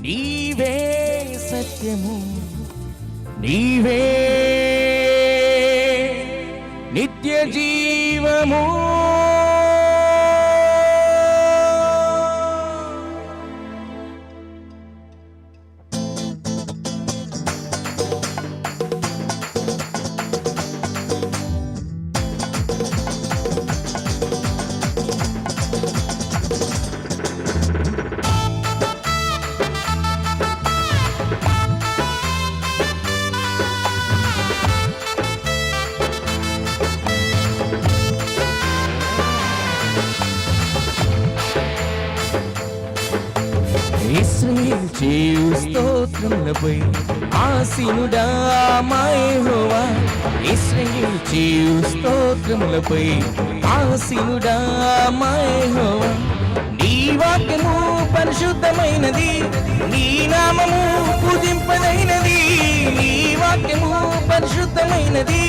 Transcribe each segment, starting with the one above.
నీవే సత్యము, నీవే నిత్య జీవము. ఇశ్రాయేలు చేయు స్తోత్రములపై ఆసీనుడా మా యెహోవా. ఇశ్రాయేలు చేయు స్తోత్రములపై ఆసీనుడా మా యెహోవా. నీ వాక్యము పరిశుద్ధమైనది, నీ నామము పూజింపదైనది. నీ వాక్యము పరిశుద్ధమైనది,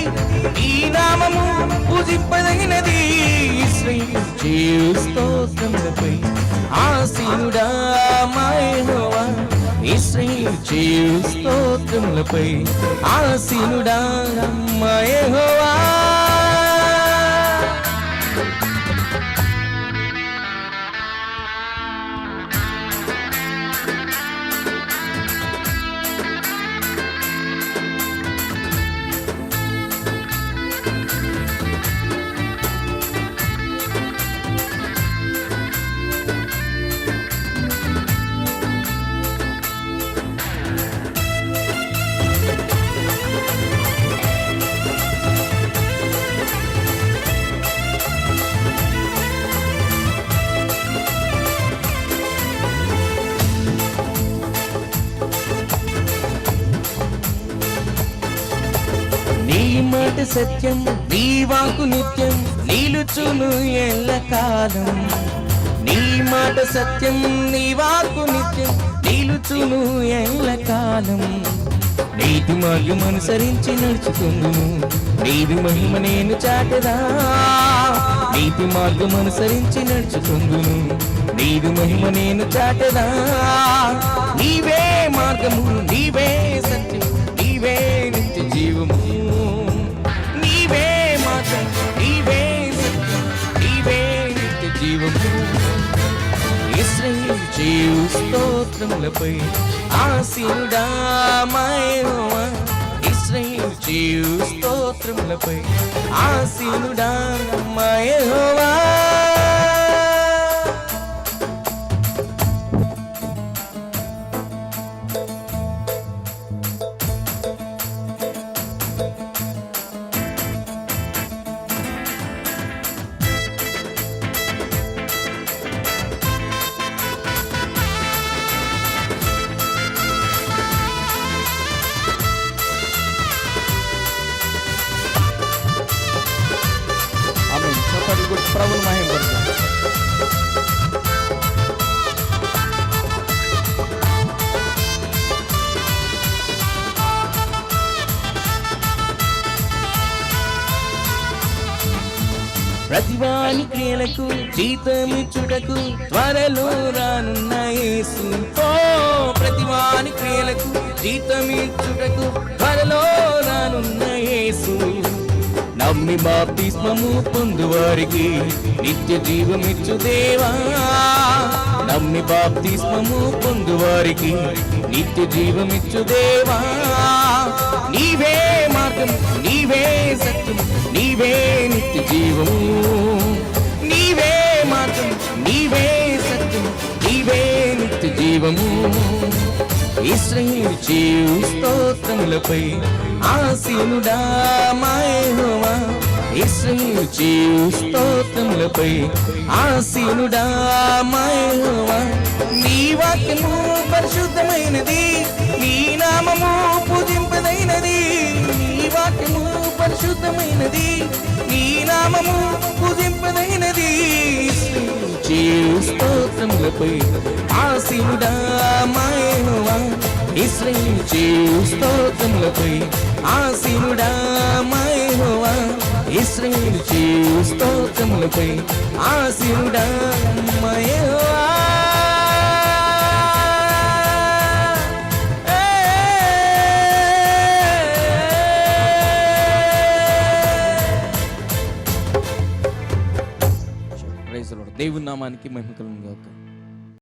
నీ నామము పూజింపదగినది. ఇశ్రాయేలు చేయు స్తోత్రములపై ఆసీనుడా మా యెహోవా. ఇశ్రాయేలు చేయు స్తోత్రములపై ఆసీనుడా మా యెహోవా. నీ మాట సత్యం, నీ వాకు నిత్యం, నిలుచును ఎల్లకాలం. నీ మాట సత్యం, నీ వాకు నిత్యం, నిలుచును ఎల్లకాలం. నీతి మార్గం అనుసరించి నడుచుకుందును, నీది మహిమ నేను చాటదా. నీతి మార్గం అనుసరించి నడుచుకుందును, నీది మహిమ నేను చాటదా. నీవే మార్గము, నీవే సత్యం, నీవే నిత్య జీవము. నీవే మార్గం, నీవే సత్యం, నీవే నిత్య జీవము. ఇశ్రాయేలు చేయు స్తోత్రములపై ఆసీనుడా మా యెహోవా. ఇశ్రాయేలు చేయు స్తోత్రములపై ఆసీనుడా మా యెహోవా. ప్రభువును మహిమపరచండి. ప్రతివాని క్రియలకు జీతమిచ్చుటకు త్వరలో రానున్న యేసు. ఓ ప్రతివాని క్రియలకు జీతమిచ్చుటకు త్వరలో రానున్న యేసు. నమ్మి బాప్తిస్మము పొందువారికి నిత్య జీవమిచ్చు దేవా. నమ్మి బాప్తిస్మము పొందువారికి నిత్య జీవమిచ్చు దేవా. నీవే మార్గము, నీవే సత్యము, నీవే నిత్య జీవము. నీవే మార్గము, నీవే సత్యము, నీవే నిత్య జీవము. ఇశ్రాయేలు చేయు స్తోత్రములపై ఆసీనుడా మా యెహోవా. ఇశ్రాయేలు చేయు స్తోత్రములపై ఆసీనుడా మా యెహోవా. నీ వాక్యము పరిశుద్ధమైనది, నీ నామము పూజింపదైనది. నీ వాక్యము పరిశుద్ధమైనది, నీ నామము పూజింపదైనది. ఇశ్రాయేలు చేయు స్తోత్రములపై ఆసీనుడా మా యెహోవా. ఇశ్రాయేలు చేయు స్తోత్రములపై ఆసీనుడా మా యెహోవా. ఇశ్రాయేలు చేయు స్తోత్రములపై ఆసీనుడా మా యెహోవా. దేవుని నామానికి మహిమ కలుగును గాక.